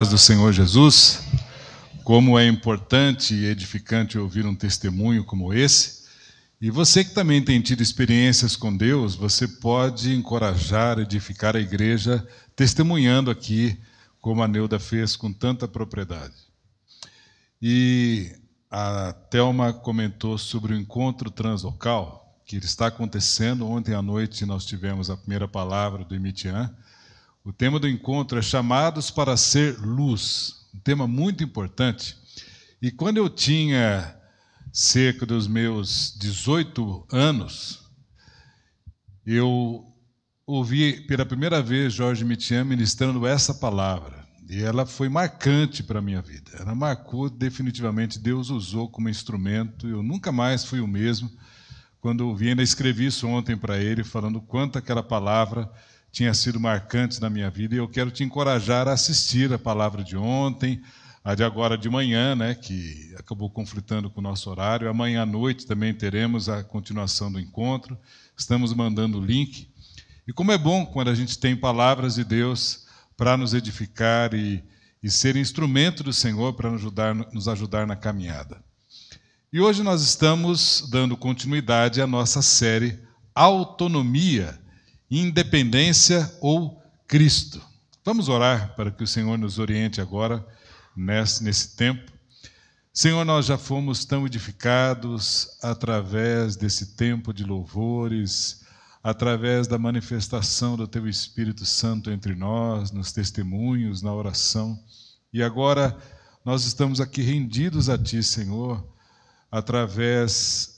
Do Senhor Jesus, como é importante e edificante ouvir um testemunho como esse. E você que também tem tido experiências com Deus, você pode encorajar, edificar a igreja, testemunhando aqui, como a Neuda fez com tanta propriedade. E a Thelma comentou sobre o encontro translocal, que está acontecendo. Ontem à noite nós tivemos a primeira palavra do Imitian. O tema do encontro é Chamados para Ser Luz, um tema muito importante. E quando eu tinha cerca dos meus 18 anos, eu ouvi pela primeira vez Jorge Mitian ministrando essa palavra. E ela foi marcante para a minha vida. Ela marcou definitivamente, Deus usou como instrumento. Eu nunca mais fui o mesmo. Quando eu ouvi, ainda escrevi isso ontem para ele, falando quanto aquela palavra tinha sido marcante na minha vida, e eu quero te encorajar a assistir a palavra de ontem, a de agora de manhã, né, que acabou conflitando com o nosso horário. Amanhã à noite também teremos a continuação do encontro, estamos mandando o link. E como é bom quando a gente tem palavras de Deus para nos edificar e ser instrumento do Senhor para nos ajudar na caminhada. E hoje nós estamos dando continuidade à nossa série Autonomia, Independência ou Cristo. Vamos orar para que o Senhor nos oriente agora nesse tempo. Senhor, nós já fomos tão edificados através desse tempo de louvores, através da manifestação do Teu Espírito Santo entre nós, nos testemunhos, na oração. E agora nós estamos aqui rendidos a Ti, Senhor, através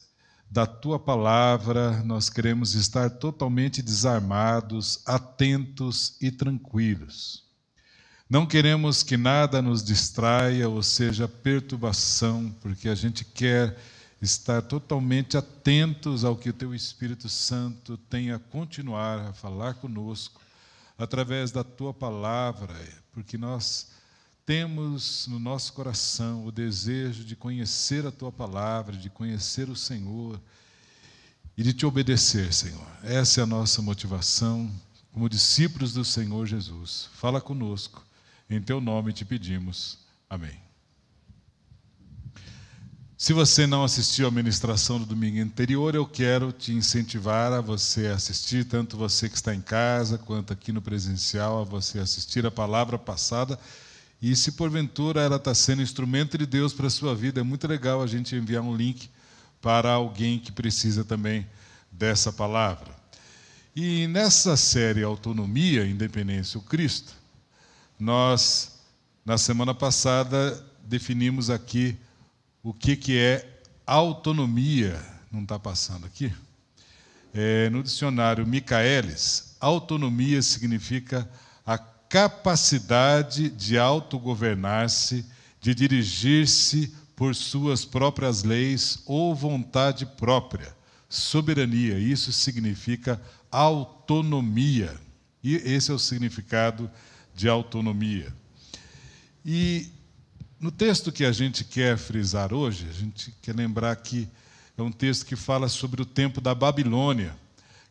da Tua palavra. Nós queremos estar totalmente desarmados, atentos e tranquilos. Não queremos que nada nos distraia ou seja perturbação, porque a gente quer estar totalmente atentos ao que o Teu Espírito Santo tem a continuar a falar conosco, através da Tua palavra, porque nós temos no nosso coração o desejo de conhecer a Tua palavra, de conhecer o Senhor e de Te obedecer, Senhor. Essa é a nossa motivação como discípulos do Senhor Jesus. Fala conosco, em Teu nome te pedimos. Amém. Se você não assistiu à ministração do domingo anterior, eu quero te incentivar a você assistir, tanto você que está em casa, quanto aqui no presencial, a você assistir a palavra passada. E se porventura ela está sendo instrumento de Deus para a sua vida, é muito legal a gente enviar um link para alguém que precisa também dessa palavra. E nessa série Autonomia, Independência ou Cristo, nós, na semana passada, definimos aqui o que é autonomia. Não está passando aqui? No dicionário Michaelis, autonomia significa a capacidade de autogovernar-se, de dirigir-se por suas próprias leis ou vontade própria. Soberania, isso significa autonomia. E esse é o significado de autonomia. E no texto que a gente quer frisar hoje, a gente quer lembrar que é um texto que fala sobre o tempo da Babilônia,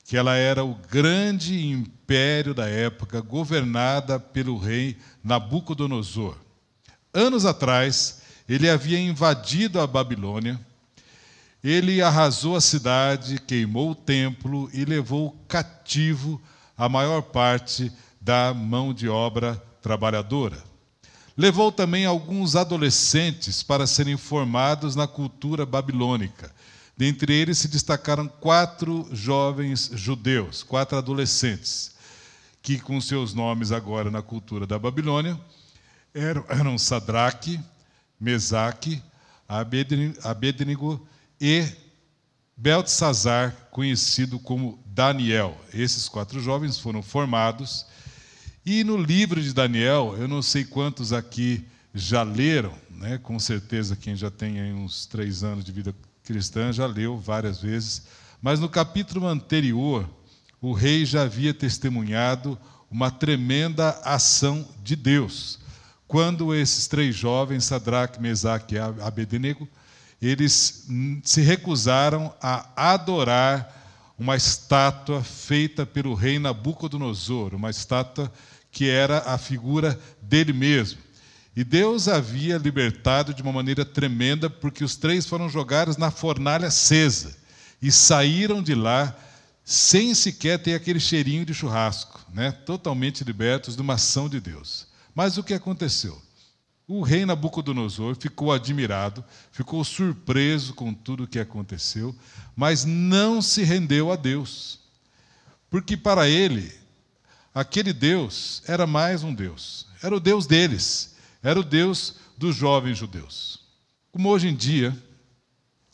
que ela era o grande império da época, governada pelo rei Nabucodonosor. Anos atrás, ele havia invadido a Babilônia, ele arrasou a cidade, queimou o templo e levou cativo a maior parte da mão de obra trabalhadora. Levou também alguns adolescentes para serem formados na cultura babilônica. Dentre eles se destacaram 4 jovens judeus, 4 adolescentes, que com seus nomes agora na cultura da Babilônia eram Sadraque, Mesaque, Abednego e Beltesazar, conhecido como Daniel. Esses 4 jovens foram formados. E no livro de Daniel, eu não sei quantos aqui já leram, né? Com certeza quem já tem aí uns 3 anos de vida cristã já leu várias vezes, mas no capítulo anterior, o rei já havia testemunhado uma tremenda ação de Deus. Quando esses 3 jovens, Sadraque, Mesaque e Abednego, eles se recusaram a adorar uma estátua feita pelo rei Nabucodonosor, uma estátua que era a figura dele mesmo. E Deus havia libertado de uma maneira tremenda, porque os 3 foram jogados na fornalha acesa e saíram de lá sem sequer ter aquele cheirinho de churrasco, né? Totalmente libertos de uma ação de Deus. Mas o que aconteceu? O rei Nabucodonosor ficou admirado, ficou surpreso com tudo o que aconteceu, mas não se rendeu a Deus. Porque para ele, aquele Deus era mais um Deus. Era o Deus deles, era o Deus dos jovens judeus. Como hoje em dia,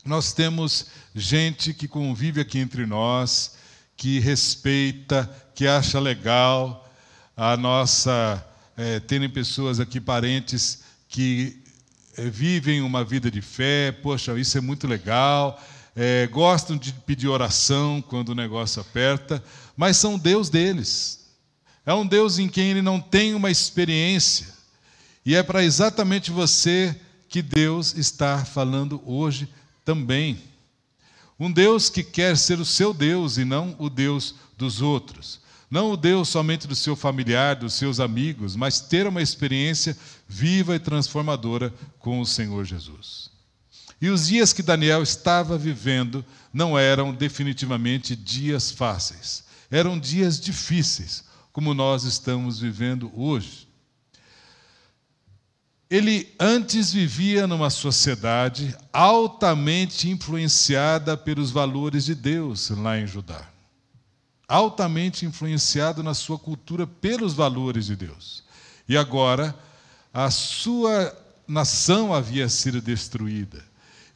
nós temos gente que convive aqui entre nós, que respeita, que acha legal a nossa... terem pessoas aqui, parentes, que vivem uma vida de fé, poxa, isso é muito legal, gostam de pedir oração quando o negócio aperta, mas são Deus deles. É um Deus em quem ele não tem uma experiência. E é para exatamente você que Deus está falando hoje também. Um Deus que quer ser o seu Deus e não o Deus dos outros. Não o Deus somente do seu familiar, dos seus amigos, mas ter uma experiência viva e transformadora com o Senhor Jesus. E os dias que Daniel estava vivendo não eram definitivamente dias fáceis. Eram dias difíceis, como nós estamos vivendo hoje. Ele antes vivia numa sociedade altamente influenciada pelos valores de Deus lá em Judá. Altamente influenciado na sua cultura pelos valores de Deus. E agora, a sua nação havia sido destruída.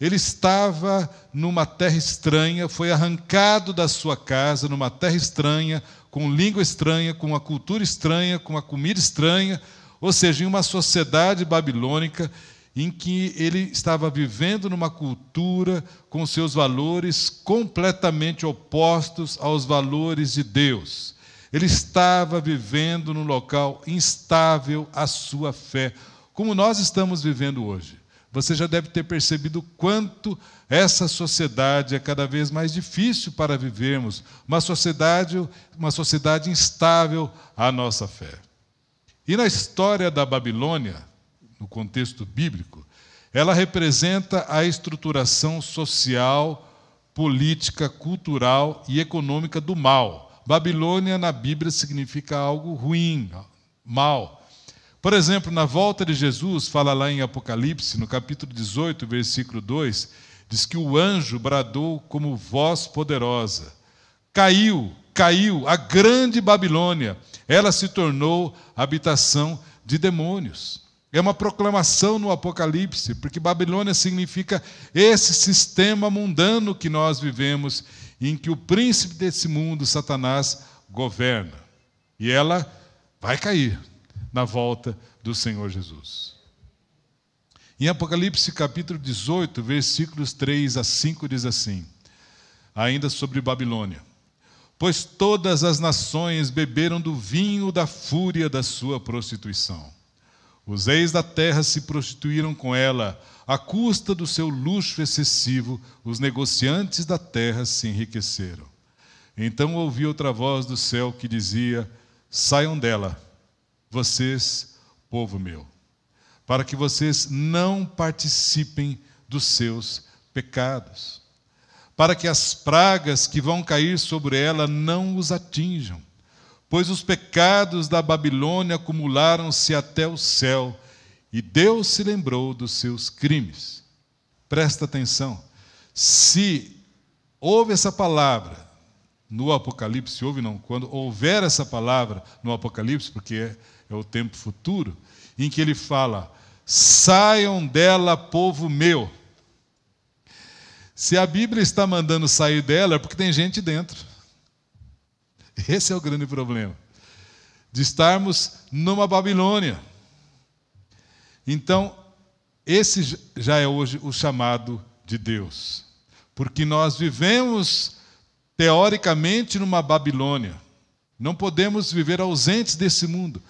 Ele estava numa terra estranha, foi arrancado da sua casa, numa terra estranha, com língua estranha, com uma cultura estranha, com uma comida estranha, ou seja, em uma sociedade babilônica em que ele estava vivendo numa cultura com seus valores completamente opostos aos valores de Deus. Ele estava vivendo num local instável à sua fé, como nós estamos vivendo hoje. Você já deve ter percebido quanto essa sociedade é cada vez mais difícil para vivermos, uma sociedade instável à nossa fé. E na história da Babilônia, no contexto bíblico, ela representa a estruturação social, política, cultural e econômica do mal. Babilônia, na Bíblia, significa algo ruim, mal. Por exemplo, na volta de Jesus, fala lá em Apocalipse, no capítulo 18, versículo 2, diz que o anjo bradou como voz poderosa. Caiu a grande Babilônia. Ela se tornou habitação de demônios. É uma proclamação no Apocalipse, porque Babilônia significa esse sistema mundano que nós vivemos, em que o príncipe desse mundo, Satanás, governa. E ela vai cair na volta do Senhor Jesus. Em Apocalipse capítulo 18, versículos 3 a 5, diz assim, ainda sobre Babilônia: pois todas as nações beberam do vinho da fúria da sua prostituição. Os reis da terra se prostituíram com ela, à custa do seu luxo excessivo, os negociantes da terra se enriqueceram. Então ouvi outra voz do céu que dizia: saiam dela, vocês, povo meu, para que vocês não participem dos seus pecados, para que as pragas que vão cair sobre ela não os atinjam. Pois os pecados da Babilônia acumularam-se até o céu, e Deus se lembrou dos seus crimes. Presta atenção. Se houve essa palavra no Apocalipse, quando houver essa palavra no Apocalipse, porque é o tempo futuro, em que ele fala: saiam dela, povo meu. Se a Bíblia está mandando sair dela, é porque tem gente dentro. Esse é o grande problema, de estarmos numa Babilônia. Então, esse já é hoje o chamado de Deus, porque nós vivemos, teoricamente, numa Babilônia. Não podemos viver ausentes desse mundo,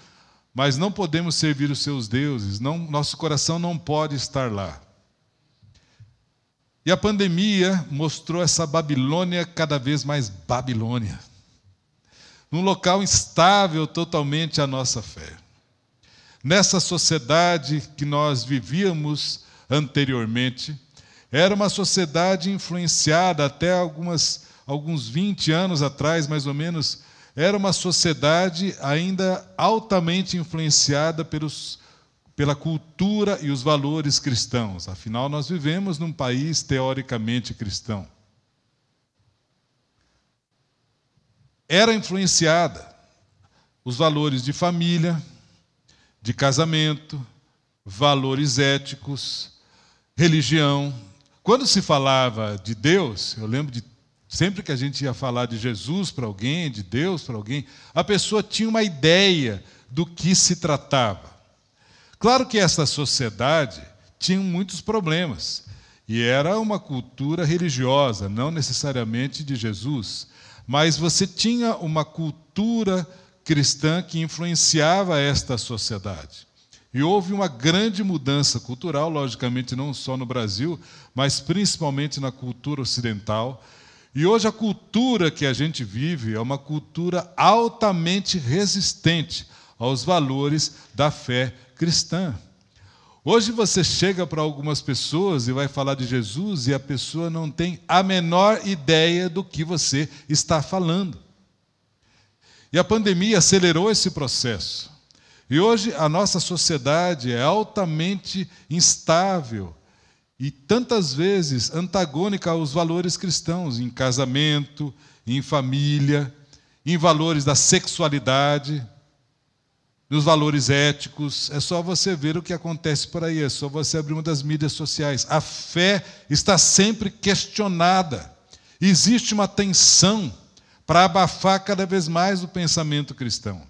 mas não podemos servir os seus deuses, nosso coração não pode estar lá. E a pandemia mostrou essa Babilônia cada vez mais Babilônia, num local instável totalmente à nossa fé. nessa sociedade que nós vivíamos anteriormente, era uma sociedade influenciada até alguns 20 anos atrás, mais ou menos, era uma sociedade ainda altamente influenciada pela cultura e os valores cristãos. Afinal, nós vivemos num país teoricamente cristão. Era influenciada os valores de família, de casamento, valores éticos, religião. Quando se falava de Deus, eu lembro de sempre que a gente ia falar de Jesus para alguém, de Deus para alguém, a pessoa tinha uma ideia do que se tratava. Claro que essa sociedade tinha muitos problemas, e era uma cultura religiosa, não necessariamente de Jesus, mas você tinha uma cultura cristã que influenciava esta sociedade. E houve uma grande mudança cultural, logicamente não só no Brasil, mas principalmente na cultura ocidental. E hoje a cultura que a gente vive é uma cultura altamente resistente aos valores da fé cristã. Hoje você chega para algumas pessoas e vai falar de Jesus e a pessoa não tem a menor ideia do que você está falando. E a pandemia acelerou esse processo. E hoje a nossa sociedade é altamente instável e tantas vezes antagônica aos valores cristãos, em casamento, em família, em valores da sexualidade, nos valores éticos. É só você ver o que acontece por aí, é só você abrir uma das mídias sociais. A fé está sempre questionada. Existe uma tensão para abafar cada vez mais o pensamento cristão.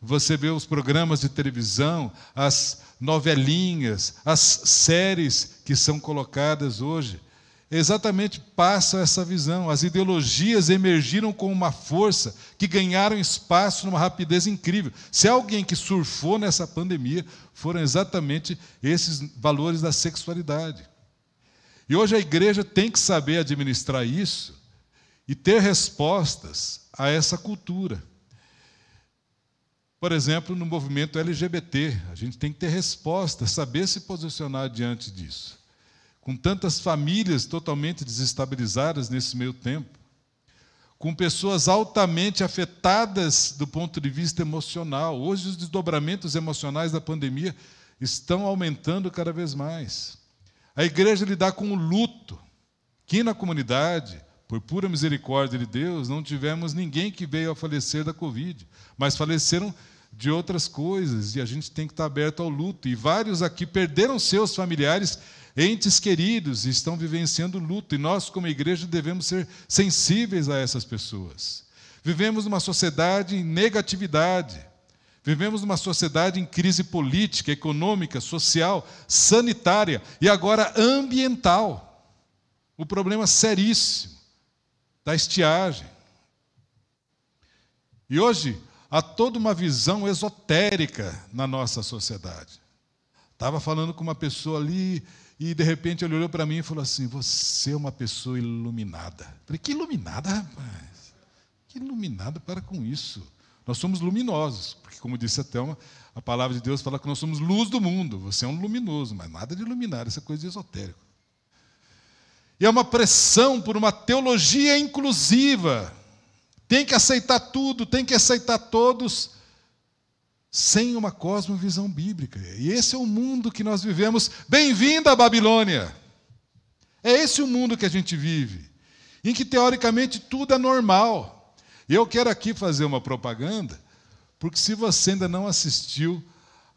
Você vê os programas de televisão, as novelinhas, as séries que são colocadas hoje, exatamente passam essa visão. As ideologias emergiram com uma força que ganharam espaço numa rapidez incrível. Se alguém que surfou nessa pandemia, foram exatamente esses valores da sexualidade. E hoje a igreja tem que saber administrar isso e ter respostas a essa cultura. Por exemplo, no movimento LGBT, a gente tem que ter resposta, saber se posicionar diante disso. Com tantas famílias totalmente desestabilizadas nesse meio tempo, com pessoas altamente afetadas do ponto de vista emocional. Hoje os desdobramentos emocionais da pandemia estão aumentando cada vez mais. A igreja lidar com o luto. Aqui na comunidade, por pura misericórdia de Deus, não tivemos ninguém que veio a falecer da Covid, mas faleceram de outras coisas, e a gente tem que estar aberto ao luto. E vários aqui perderam seus familiares, entes queridos, e estão vivenciando luto, e nós, como igreja, devemos ser sensíveis a essas pessoas. Vivemos numa sociedade em negatividade, vivemos numa sociedade em crise política, econômica, social, sanitária e agora ambiental. O problema seríssimo da estiagem. E hoje há toda uma visão esotérica na nossa sociedade. Estava falando com uma pessoa ali e, de repente, ele olhou para mim e falou assim: você é uma pessoa iluminada. Eu falei: que iluminada, rapaz? Que iluminada? Para com isso. Nós somos luminosos, porque, como disse a Thelma, a palavra de Deus fala que nós somos luz do mundo. Você é um luminoso, mas nada de iluminar, isso é coisa de esotérico. E é uma pressão por uma teologia inclusiva. Tem que aceitar tudo, tem que aceitar todos, sem uma cosmovisão bíblica. E esse é o mundo que nós vivemos. Bem-vinda à Babilônia! É esse o mundo que a gente vive, em que teoricamente tudo é normal. E eu quero aqui fazer uma propaganda, porque se você ainda não assistiu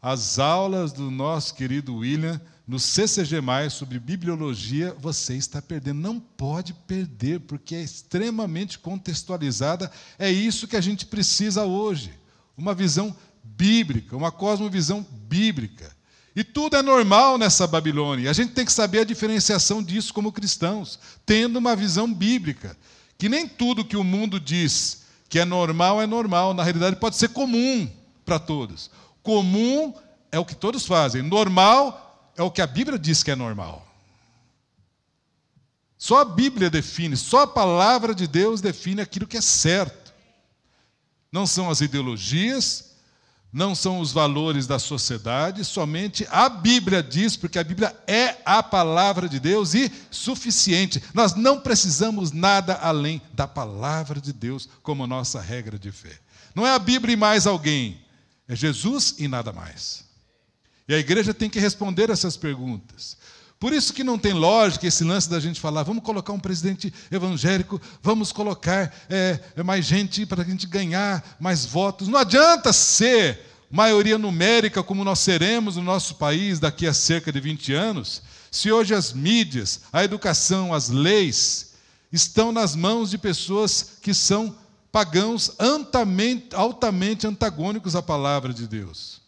às aulas do nosso querido William, no CCG+, sobre bibliologia, você está perdendo. Não pode perder, porque é extremamente contextualizada. É isso que a gente precisa hoje. Uma visão bíblica, uma cosmovisão bíblica. E tudo é normal nessa Babilônia. E a gente tem que saber a diferenciação disso como cristãos, tendo uma visão bíblica. Que nem tudo que o mundo diz que é normal. Na realidade, pode ser comum para todos. Comum é o que todos fazem. Normal é o que a Bíblia diz que é normal. Só a Bíblia define, só a palavra de Deus define aquilo que é certo. Não são as ideologias, não são os valores da sociedade, somente a Bíblia diz, porque a Bíblia é a palavra de Deus e suficiente. Nós não precisamos nada além da palavra de Deus como nossa regra de fé. Não é a Bíblia e mais alguém, é Jesus e nada mais. E a igreja tem que responder essas perguntas. Por isso que não tem lógica esse lance da gente falar, vamos colocar um presidente evangélico, vamos colocar mais gente para a gente ganhar mais votos. Não adianta ser maioria numérica como nós seremos no nosso país daqui a cerca de 20 anos, se hoje as mídias, a educação, as leis estão nas mãos de pessoas que são pagãos altamente antagônicos à palavra de Deus.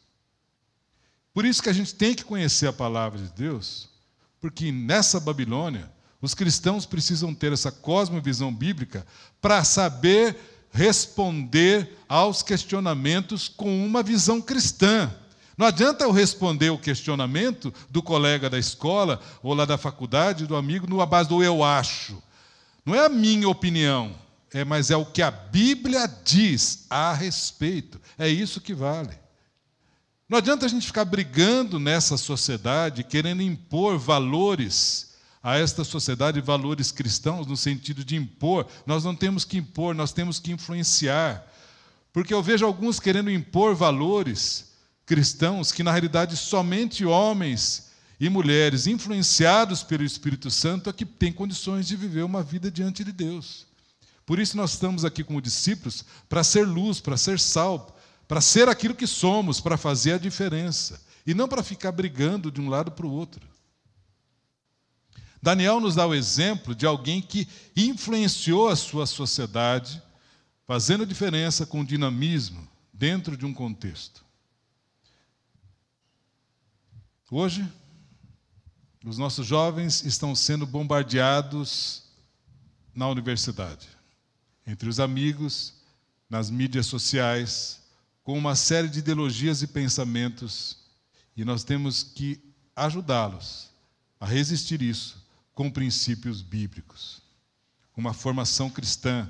Por isso que a gente tem que conhecer a palavra de Deus, porque nessa Babilônia, os cristãos precisam ter essa cosmovisão bíblica para saber responder aos questionamentos com uma visão cristã. Não adianta eu responder o questionamento do colega da escola, ou lá da faculdade, do amigo, na base do eu acho. Não é a minha opinião, mas é o que a Bíblia diz a respeito. É isso que vale. Não adianta a gente ficar brigando nessa sociedade, querendo impor valores a esta sociedade, valores cristãos, no sentido de impor. Nós não temos que impor, nós temos que influenciar. Porque eu vejo alguns querendo impor valores cristãos que, na realidade, somente homens e mulheres influenciados pelo Espírito Santo é que têm condições de viver uma vida diante de Deus. Por isso nós estamos aqui como discípulos para ser luz, para ser sal, para ser aquilo que somos, para fazer a diferença, e não para ficar brigando de um lado para o outro. Daniel nos dá o exemplo de alguém que influenciou a sua sociedade, fazendo diferença com dinamismo dentro de um contexto. Hoje, os nossos jovens estão sendo bombardeados na universidade, entre os amigos, nas mídias sociais, com uma série de ideologias e pensamentos, e nós temos que ajudá-los a resistir isso com princípios bíblicos, uma formação cristã,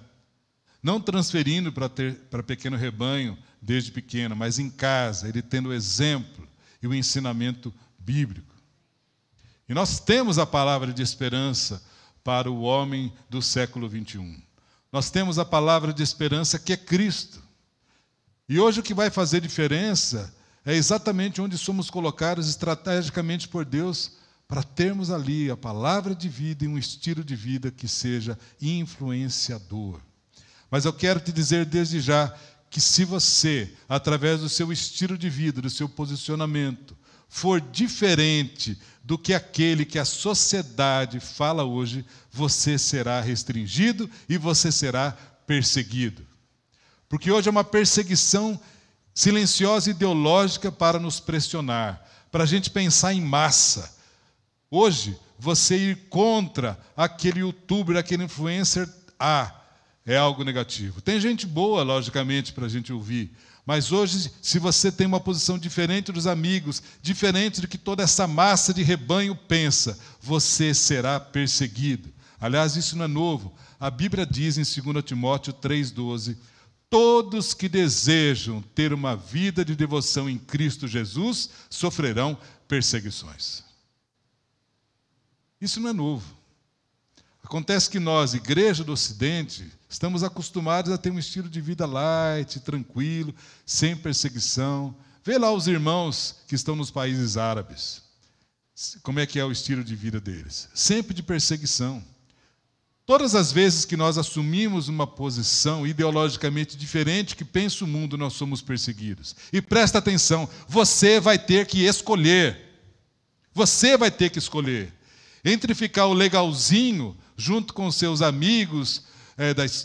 não transferindo para pequeno rebanho desde pequeno, mas em casa, ele tendo o exemplo e o ensinamento bíblico. E nós temos a palavra de esperança para o homem do século 21. Nós temos a palavra de esperança que é Cristo. E hoje o que vai fazer diferença é exatamente onde somos colocados estrategicamente por Deus para termos ali a palavra de vida e um estilo de vida que seja influenciador. Mas eu quero te dizer desde já que se você, através do seu estilo de vida, do seu posicionamento, for diferente do que aquele que a sociedade fala hoje, você será restringido e você será perseguido. Porque hoje é uma perseguição silenciosa e ideológica para nos pressionar, para a gente pensar em massa. Hoje, você ir contra aquele youtuber, aquele influencer é algo negativo. Tem gente boa, logicamente, para a gente ouvir, mas hoje, se você tem uma posição diferente dos amigos, diferente do que toda essa massa de rebanho pensa, você será perseguido. Aliás, isso não é novo. A Bíblia diz em 2 Timóteo 3,12, todos que desejam ter uma vida de devoção em Cristo Jesus sofrerão perseguições. Isso não é novo. Acontece que nós, Igreja do Ocidente, estamos acostumados a ter um estilo de vida light, tranquilo, sem perseguição. Vê lá os irmãos que estão nos países árabes. Como é que é o estilo de vida deles? Sempre de perseguição. Todas as vezes que nós assumimos uma posição ideologicamente diferente que pensa o mundo, nós somos perseguidos. E presta atenção, você vai ter que escolher. Você vai ter que escolher. Entre ficar o legalzinho, junto com os seus amigos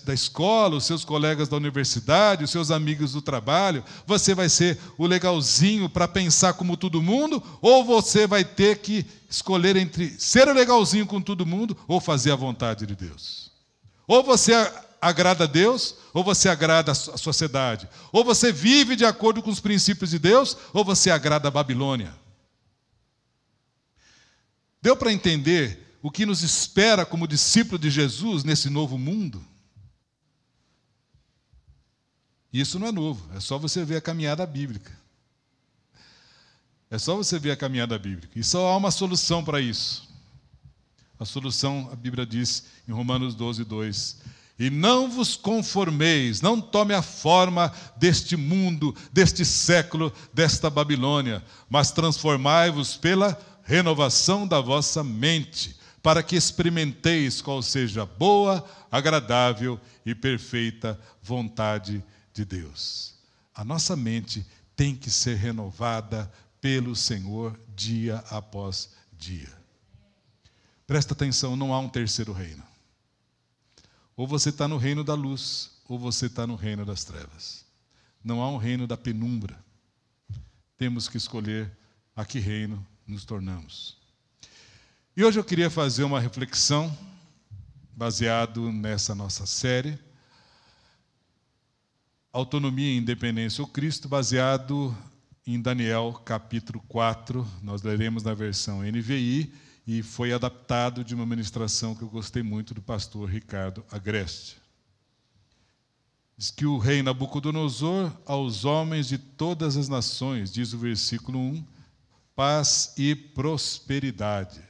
da escola, os seus colegas da universidade, os seus amigos do trabalho, você vai ser o legalzinho para pensar como todo mundo, ou você vai ter que escolher entre ser o legalzinho com todo mundo ou fazer a vontade de Deus. Ou você agrada a Deus, ou você agrada a sociedade. Ou você vive de acordo com os princípios de Deus, ou você agrada a Babilônia. Deu para entender o que nos espera como discípulo de Jesus nesse novo mundo? Isso não é novo, é só você ver a caminhada bíblica. É só você ver a caminhada bíblica. E só há uma solução para isso. A solução, a Bíblia diz em Romanos 12, 2: e não vos conformeis, não tome a forma deste mundo, deste século, desta Babilônia, mas transformai-vos pela renovação da vossa mente, para que experimenteis qual seja a boa, agradável e perfeita vontade de Deus. A nossa mente tem que ser renovada pelo Senhor dia após dia. Presta atenção, não há um terceiro reino. Ou você está no reino da luz, ou você está no reino das trevas. Não há um reino da penumbra. Temos que escolher a que reino nos tornamos. E hoje eu queria fazer uma reflexão, baseado nessa nossa série, Autonomia e Independência ou Cristo, baseado em Daniel capítulo 4, nós leremos na versão NVI, e foi adaptado de uma ministração que eu gostei muito do pastor Ricardo Agreste. Diz que o rei Nabucodonosor, aos homens de todas as nações, diz o versículo 1, paz e prosperidade.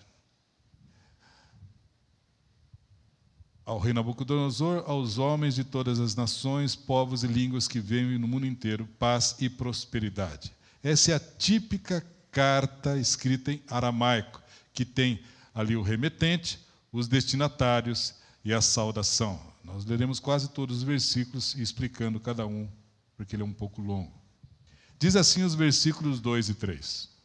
Ao rei Nabucodonosor, aos homens de todas as nações, povos e línguas que vivem no mundo inteiro, paz e prosperidade. Essa é a típica carta escrita em aramaico, que tem ali o remetente, os destinatários e a saudação. Nós leremos quase todos os versículos explicando cada um, porque ele é um pouco longo. Diz assim os versículos 2 e 3.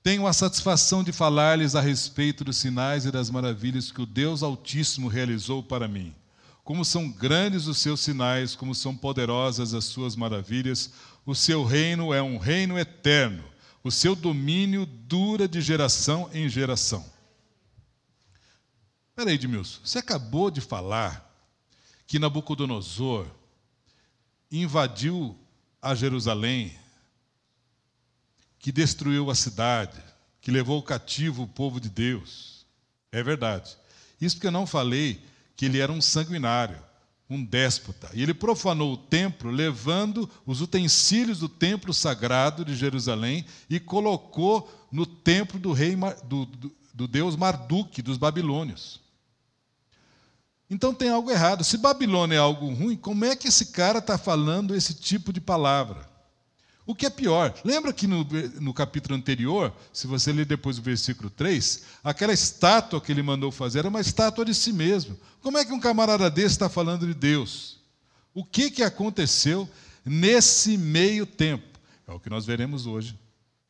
Tenho a satisfação de falar-lhes a respeito dos sinais e das maravilhas que o Deus Altíssimo realizou para mim. Como são grandes os seus sinais, como são poderosas as suas maravilhas, o seu reino é um reino eterno. O seu domínio dura de geração em geração. Espera aí, Edmilson, você acabou de falar que Nabucodonosor invadiu a Jerusalém, que destruiu a cidade, que levou cativo o povo de Deus. É verdade. Isso porque eu não falei que ele era um sanguinário, um déspota. E ele profanou o templo, levando os utensílios do templo sagrado de Jerusalém e colocou no templo do rei do deus Marduk, dos babilônios. Então tem algo errado. Se Babilônia é algo ruim, como é que esse cara está falando esse tipo de palavra? O que é pior, lembra que no capítulo anterior, se você ler depois o versículo 3, aquela estátua que ele mandou fazer era uma estátua de si mesmo. Como é que um camarada desse está falando de Deus? O que aconteceu nesse meio tempo? É o que nós veremos hoje.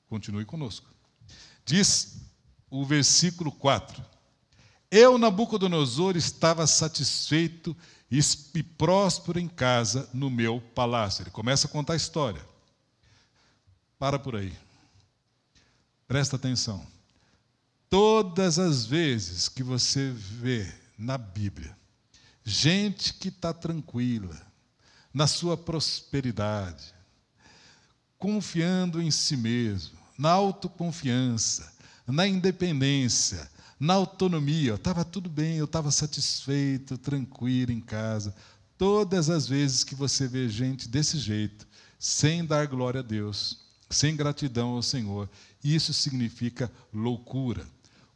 Continue conosco. Diz o versículo 4. Eu, Nabucodonosor, estava satisfeito e próspero em casa no meu palácio. Ele começa a contar a história. Para por aí. Presta atenção. Todas as vezes que você vê na Bíblia gente que está tranquila, na sua prosperidade, confiando em si mesmo, na autoconfiança, na independência, na autonomia, estava tudo bem, eu estava satisfeito, tranquilo em casa. Todas as vezes que você vê gente desse jeito, sem dar glória a Deus, sem gratidão ao Senhor, isso significa loucura.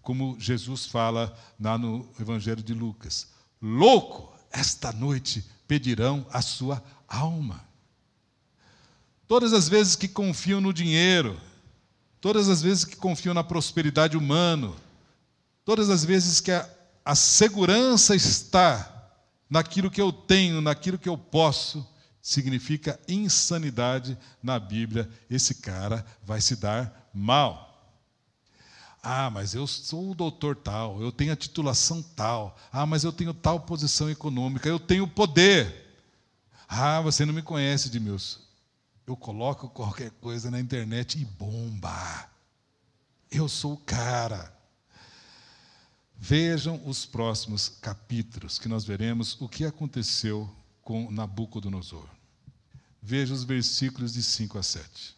Como Jesus fala lá no Evangelho de Lucas. Louco, esta noite pedirão a sua alma. Todas as vezes que confiam no dinheiro, todas as vezes que confiam na prosperidade humana, todas as vezes que a segurança está naquilo que eu tenho, naquilo que eu posso, significa insanidade na Bíblia. Esse cara vai se dar mal. Ah, mas eu sou o doutor tal, eu tenho a titulação tal. Ah, mas eu tenho tal posição econômica, eu tenho poder. Ah, você não me conhece, Edmilson. Eu coloco qualquer coisa na internet e bomba. Eu sou o cara. Vejam os próximos capítulos, que nós veremos o que aconteceu com Nabucodonosor. Veja os versículos de 5 a 7.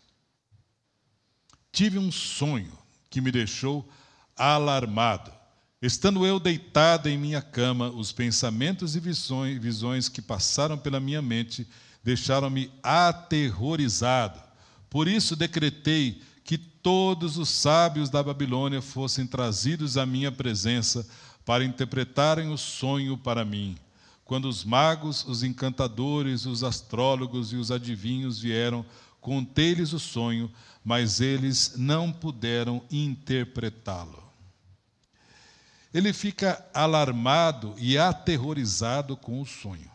Tive um sonho que me deixou alarmado. Estando eu deitado em minha cama, os pensamentos e visões que passaram pela minha mente deixaram-me aterrorizado. Por isso decretei que todos os sábios da Babilônia fossem trazidos à minha presença para interpretarem o sonho para mim. Quando os magos, os encantadores, os astrólogos e os adivinhos vieram, contei-lhes o sonho, mas eles não puderam interpretá-lo. Ele fica alarmado e aterrorizado com o sonho.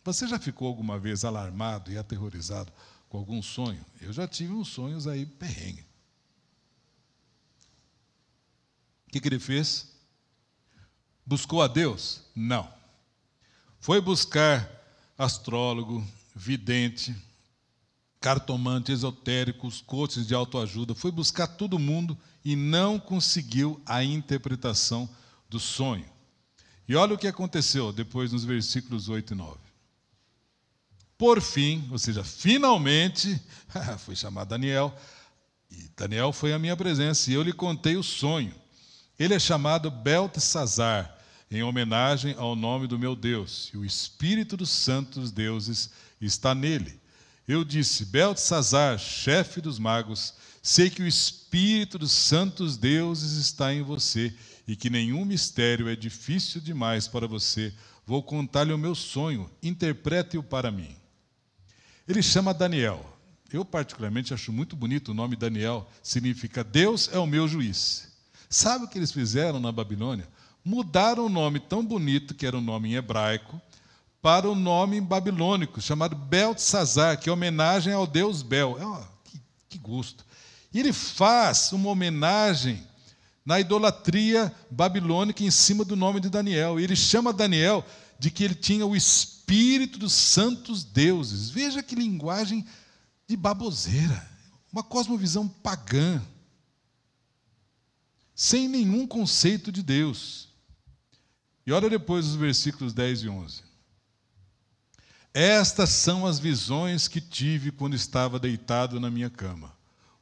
Você já ficou alguma vez alarmado e aterrorizado com algum sonho? Eu já tive uns sonhos aí perrengue. O que ele fez? Buscou a Deus? Não. Foi buscar astrólogo, vidente, cartomante, esotéricos, coaches de autoajuda. Foi buscar todo mundo e não conseguiu a interpretação do sonho. E olha o que aconteceu depois nos versículos 8 e 9. Por fim, ou seja, finalmente, foi chamado Daniel, e Daniel foi à minha presença, e eu lhe contei o sonho. Ele é chamado Beltesazar, em homenagem ao nome do meu Deus, e o Espírito dos santos deuses está nele. Eu disse: Beltesazar, chefe dos magos, sei que o Espírito dos santos deuses está em você, e que nenhum mistério é difícil demais para você. Vou contar-lhe o meu sonho, interprete-o para mim. Ele chama Daniel. Eu particularmente acho muito bonito o nome Daniel, significa Deus é o meu juiz. Sabe o que eles fizeram na Babilônia? Mudaram o nome tão bonito, que era um nome em hebraico, para o nome babilônico, chamado Beltesazar, que é homenagem ao deus Bel. Que gosto. E ele faz uma homenagem na idolatria babilônica em cima do nome de Daniel. E ele chama Daniel de que ele tinha o Espírito dos santos deuses. Veja que linguagem de baboseira, uma cosmovisão pagã, sem nenhum conceito de Deus. E olha depois os versículos 10 e 11. Estas são as visões que tive quando estava deitado na minha cama.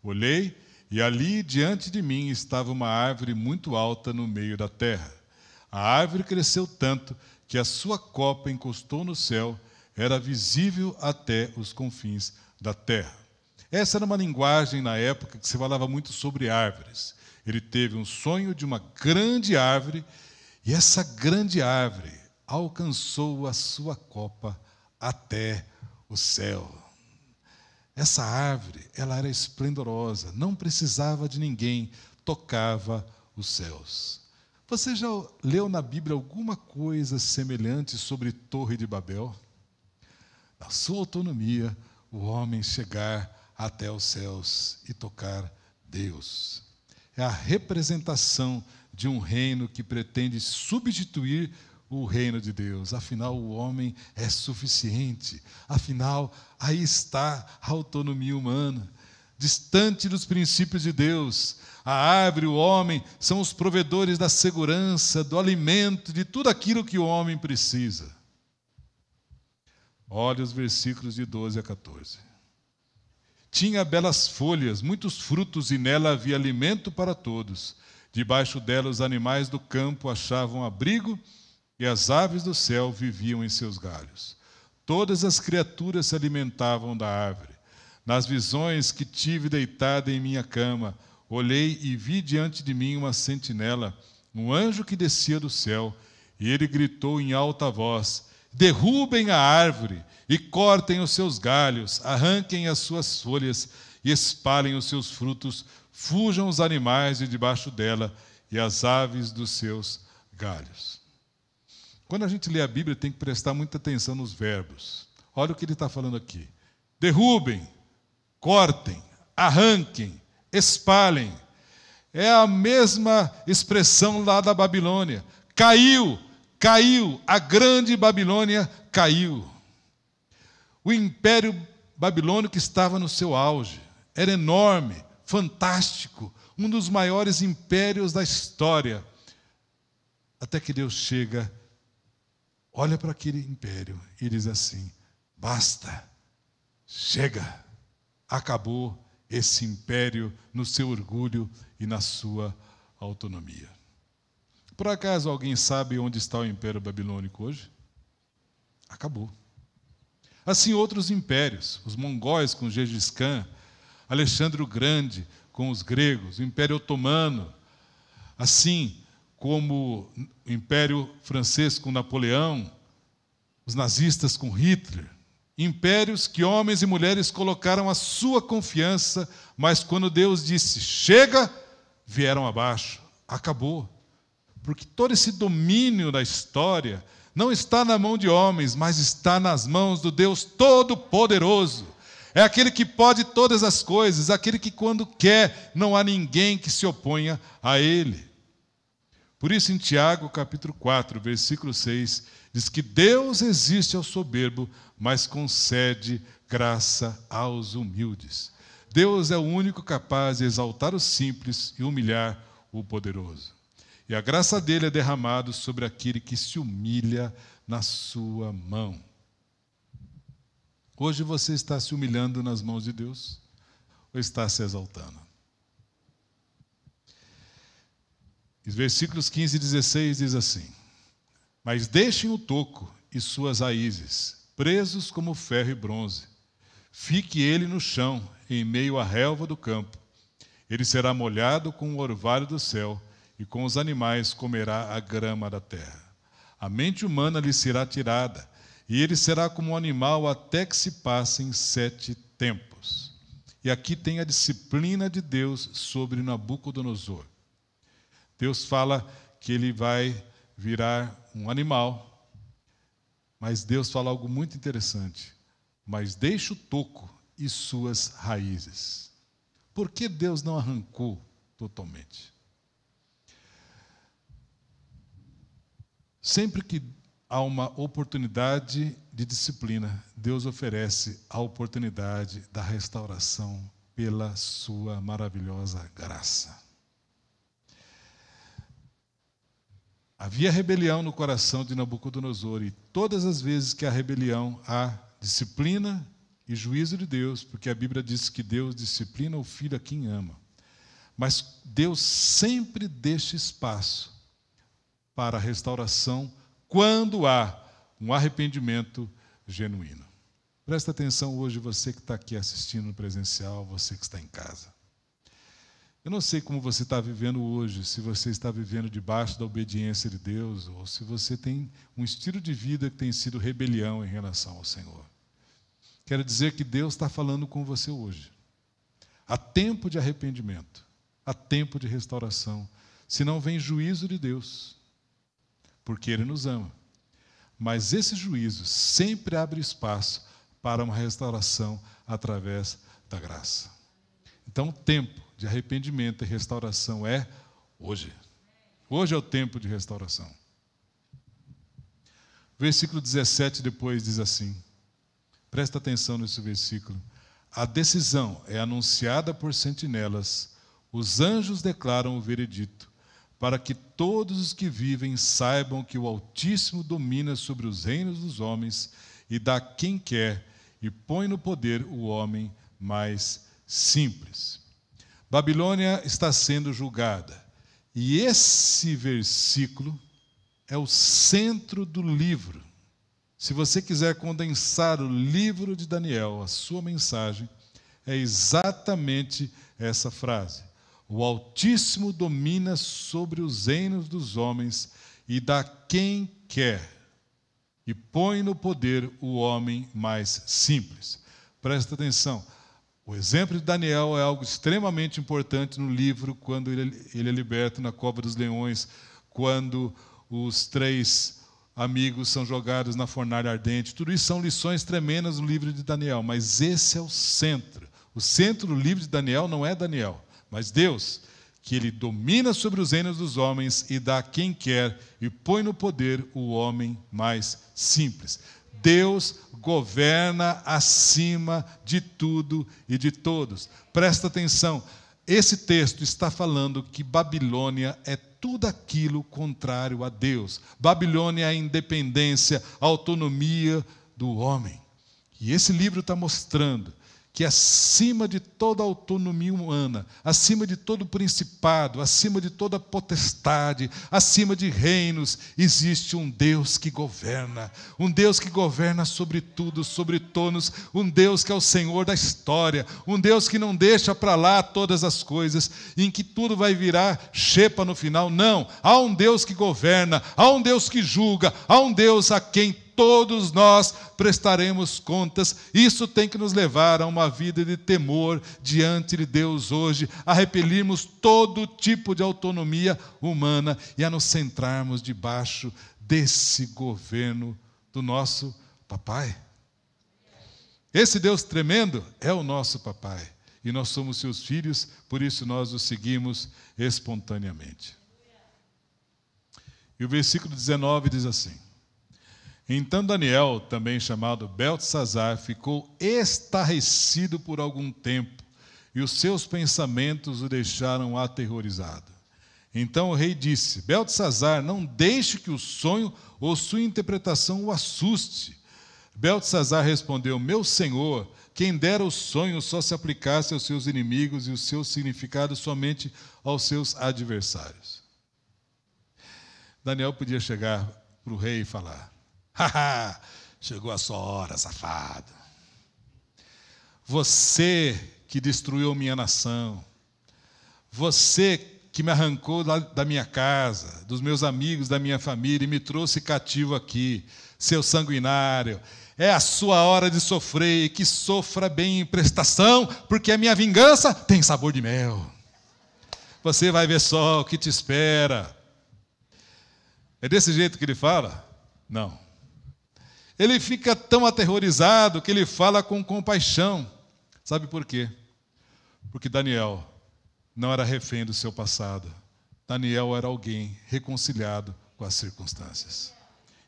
Olhei, e ali diante de mim estava uma árvore muito alta no meio da terra. A árvore cresceu tanto que a sua copa encostou no céu, era visível até os confins da terra. Essa era uma linguagem na época que se falava muito sobre árvores. Ele teve um sonho de uma grande árvore, e essa grande árvore alcançou a sua copa até o céu. Essa árvore, ela era esplendorosa, não precisava de ninguém, tocava os céus. Você já leu na Bíblia alguma coisa semelhante sobre Torre de Babel? Na sua autonomia, o homem chegar até os céus e tocar Deus. É a representação de um reino que pretende substituir o reino de Deus. Afinal, o homem é suficiente. Afinal, aí está a autonomia humana. Distante dos princípios de Deus, a árvore e o homem são os provedores da segurança, do alimento, de tudo aquilo que o homem precisa. Olha os versículos de 12 a 14. Tinha belas folhas, muitos frutos, e nela havia alimento para todos. Debaixo dela os animais do campo achavam abrigo, e as aves do céu viviam em seus galhos. Todas as criaturas se alimentavam da árvore. Nas visões que tive deitada em minha cama, olhei e vi diante de mim uma sentinela, um anjo que descia do céu, e ele gritou em alta voz: derrubem a árvore e cortem os seus galhos, arranquem as suas folhas e espalhem os seus frutos, fujam os animais de debaixo dela e as aves dos seus galhos. Quando a gente lê a Bíblia, tem que prestar muita atenção nos verbos. Olha o que ele está falando aqui. Derrubem, cortem, arranquem, espalhem. É a mesma expressão lá da Babilônia. Caiu, a grande Babilônia caiu. O império babilônico estava no seu auge. Era enorme, fantástico, um dos maiores impérios da história. Até que Deus chega, olha para aquele império e diz assim: basta, chega, acabou esse império no seu orgulho e na sua autonomia. Por acaso alguém sabe onde está o Império Babilônico hoje? Acabou. Assim outros impérios, os mongóis com Gengis Khan, Alexandre o Grande com os gregos, o Império Otomano, assim como o Império Francês com Napoleão, os nazistas com Hitler, impérios que homens e mulheres colocaram a sua confiança, mas quando Deus disse, chega, vieram abaixo. Acabou. Porque todo esse domínio da história não está na mão de homens, mas está nas mãos do Deus Todo-Poderoso. É aquele que pode todas as coisas, aquele que quando quer, não há ninguém que se oponha a Ele. Por isso, em Tiago, capítulo 4, versículo 6, diz que Deus resiste ao soberbo, mas concede graça aos humildes. Deus é o único capaz de exaltar o simples e humilhar o poderoso. E a graça dele é derramada sobre aquele que se humilha na sua mão. Hoje você está se humilhando nas mãos de Deus ou está se exaltando? Os versículos 15 e 16 diz assim: mas deixem o toco e suas raízes, presos como ferro e bronze. Fique ele no chão, em meio à relva do campo. Ele será molhado com o orvalho do céu, e com os animais comerá a grama da terra. A mente humana lhe será tirada, e ele será como um animal até que se passem 7 tempos. E aqui tem a disciplina de Deus sobre Nabucodonosor. Deus fala que ele vai virar um animal, mas Deus fala algo muito interessante. Mas deixa o toco e suas raízes. Por que Deus não arrancou totalmente? Sempre que há uma oportunidade de disciplina, Deus oferece a oportunidade da restauração pela sua maravilhosa graça. Havia rebelião no coração de Nabucodonosor, e todas as vezes que há rebelião, há disciplina e juízo de Deus, porque a Bíblia diz que Deus disciplina o filho a quem ama. Mas Deus sempre deixa espaço para a restauração quando há um arrependimento genuíno. Presta atenção hoje, você que está aqui assistindo no presencial, você que está em casa. Eu não sei como você está vivendo hoje, se você está vivendo debaixo da obediência de Deus, ou se você tem um estilo de vida que tem sido rebelião em relação ao Senhor. Quero dizer que Deus está falando com você hoje. Há tempo de arrependimento, há tempo de restauração, senão vem juízo de Deus, porque Ele nos ama. Mas esse juízo sempre abre espaço para uma restauração através da graça. Então, o tempo de arrependimento e restauração é hoje. Hoje é o tempo de restauração. Versículo 17 depois diz assim, presta atenção nesse versículo. A decisão é anunciada por sentinelas, os anjos declaram o veredito, para que todos os que vivem saibam que o Altíssimo domina sobre os reinos dos homens e dá quem quer e põe no poder o homem mais simples. Babilônia está sendo julgada. E esse versículo é o centro do livro. Se você quiser condensar o livro de Daniel, a sua mensagem, é exatamente essa frase. O Altíssimo domina sobre os reinos dos homens e dá quem quer e põe no poder o homem mais simples. Presta atenção. O exemplo de Daniel é algo extremamente importante no livro, quando ele é liberto na cova dos leões, quando os 3 amigos são jogados na fornalha ardente. Tudo isso são lições tremendas no livro de Daniel, mas esse é o centro. O centro do livro de Daniel não é Daniel, mas Deus, que Ele domina sobre os reinos dos homens e dá a quem quer e põe no poder o homem mais simples. Deus governa acima de tudo e de todos. Presta atenção, esse texto está falando que Babilônia é tudo aquilo contrário a Deus. Babilônia é a independência, a autonomia do homem. E esse livro está mostrando que acima de toda autonomia humana, acima de todo principado, acima de toda potestade, acima de reinos, existe um Deus que governa sobre tudo, sobre todos, um Deus que é o Senhor da história, um Deus que não deixa para lá todas as coisas, em que tudo vai virar xepa no final. Não, há um Deus que governa, há um Deus que julga, há um Deus a quem todos nós prestaremos contas. Isso tem que nos levar a uma vida de temor diante de Deus hoje, a repelirmos todo tipo de autonomia humana e a nos centrarmos debaixo desse governo do nosso papai. Esse Deus tremendo é o nosso papai e nós somos seus filhos, por isso nós o seguimos espontaneamente. E o versículo 19 diz assim: então Daniel, também chamado Beltesazar, ficou estarrecido por algum tempo, e os seus pensamentos o deixaram aterrorizado. Então o rei disse: Beltesazar, não deixe que o sonho ou sua interpretação o assuste. Beltesazar respondeu: meu senhor, quem dera o sonho só se aplicasse aos seus inimigos e o seu significado somente aos seus adversários. Daniel podia chegar para o rei e falar: haha, chegou a sua hora, safado. Você que destruiu minha nação, você que me arrancou da minha casa, dos meus amigos, da minha família e me trouxe cativo aqui, seu sanguinário, é a sua hora de sofrer, e que sofra bem em prestação, porque a minha vingança tem sabor de mel. Você vai ver só o que te espera. É desse jeito que ele fala? Não. Ele fica tão aterrorizado que ele fala com compaixão. Sabe por quê? Porque Daniel não era refém do seu passado. Daniel era alguém reconciliado com as circunstâncias.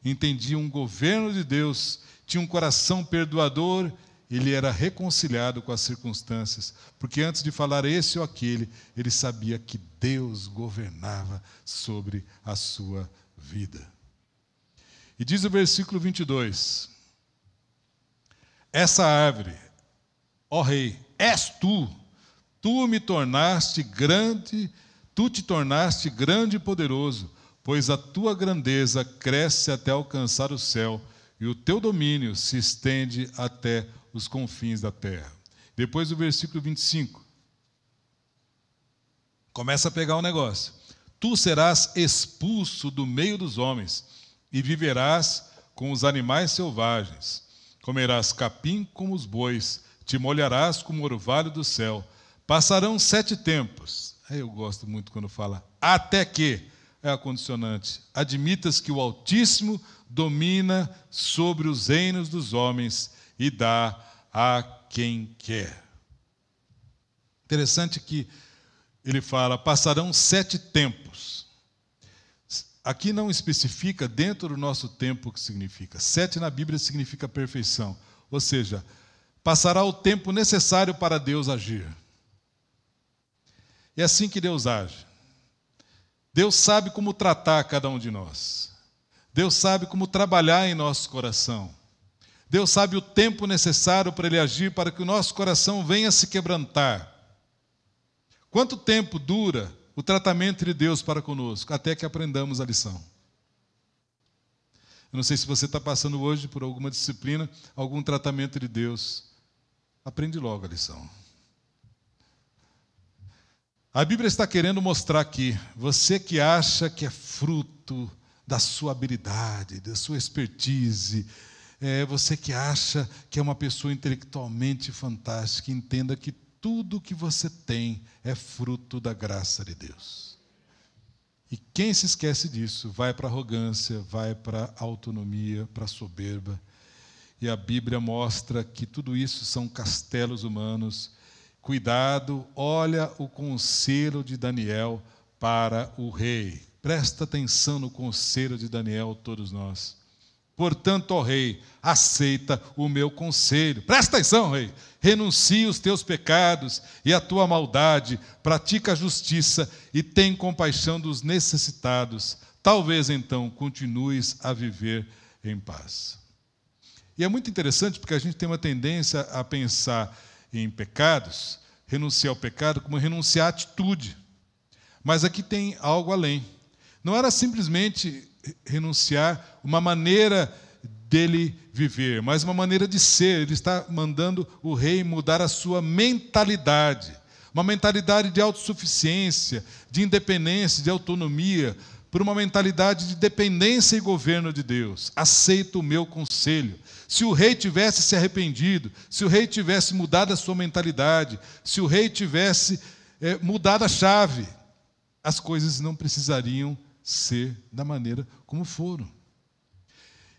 Entendia um governo de Deus, tinha um coração perdoador, ele era reconciliado com as circunstâncias. Porque antes de falar esse ou aquele, ele sabia que Deus governava sobre a sua vida. E diz o versículo 22, essa árvore, ó rei, és tu me tornaste grande, tu te tornaste grande e poderoso, pois a tua grandeza cresce até alcançar o céu, e o teu domínio se estende até os confins da terra. Depois o versículo 25, começa a pegar o negócio. Tu serás expulso do meio dos homens, e viverás com os animais selvagens. Comerás capim como os bois, te molharás como o orvalho do céu. Passarão 7 tempos. Eu gosto muito quando fala até que, é a condicionante. Admitas que o Altíssimo domina sobre os reinos dos homens e dá a quem quer. Interessante que ele fala, passarão 7 tempos. Aqui não especifica dentro do nosso tempo o que significa. 7 na Bíblia significa perfeição. Ou seja, passará o tempo necessário para Deus agir. É assim que Deus age. Deus sabe como tratar cada um de nós. Deus sabe como trabalhar em nosso coração. Deus sabe o tempo necessário para Ele agir, para que o nosso coração venha se quebrantar. Quanto tempo dura o tratamento de Deus para conosco, até que aprendamos a lição? Eu não sei se você está passando hoje por alguma disciplina, algum tratamento de Deus. Aprende logo a lição. A Bíblia está querendo mostrar aqui, você que acha que é fruto da sua habilidade, da sua expertise, você que acha que é uma pessoa intelectualmente fantástica, entenda que tudo que você tem é fruto da graça de Deus. E quem se esquece disso, vai para a arrogância, vai para a autonomia, para a soberba. E a Bíblia mostra que tudo isso são castelos humanos. Cuidado, olha o conselho de Daniel para o rei. Presta atenção no conselho de Daniel, todos nós. Portanto, ó rei, aceita o meu conselho. Presta atenção, rei. Renuncia os teus pecados e a tua maldade, pratica a justiça e tem compaixão dos necessitados. Talvez então continues a viver em paz. E é muito interessante porque a gente tem uma tendência a pensar em pecados, renunciar ao pecado como renunciar à atitude. Mas aqui tem algo além. Não era simplesmente renunciar uma maneira dele viver, mas uma maneira de ser. Ele está mandando o rei mudar a sua mentalidade. Uma mentalidade de autossuficiência, de independência, de autonomia, por uma mentalidade de dependência e governo de Deus. Aceita o meu conselho. Se o rei tivesse se arrependido, se o rei tivesse mudado a sua mentalidade, se o rei tivesse mudado a chave, as coisas não precisariam ser da maneira como foram.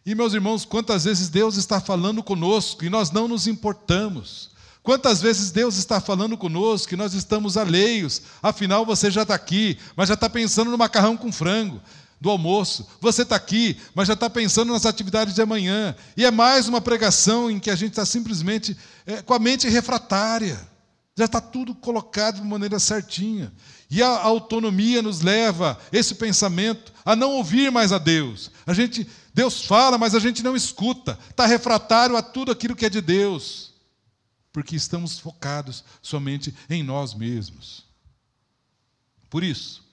E, meus irmãos, quantas vezes Deus está falando conosco e nós não nos importamos? Quantas vezes Deus está falando conosco e nós estamos alheios? Afinal, você já está aqui, mas já está pensando no macarrão com frango do almoço. Você está aqui, mas já está pensando nas atividades de amanhã. E é mais uma pregação em que a gente está simplesmente com a mente refratária. Já está tudo colocado de maneira certinha. E a autonomia nos leva, esse pensamento, a não ouvir mais a Deus. Deus fala, mas a gente não escuta. Está refratário a tudo aquilo que é de Deus. Porque estamos focados somente em nós mesmos. Por isso,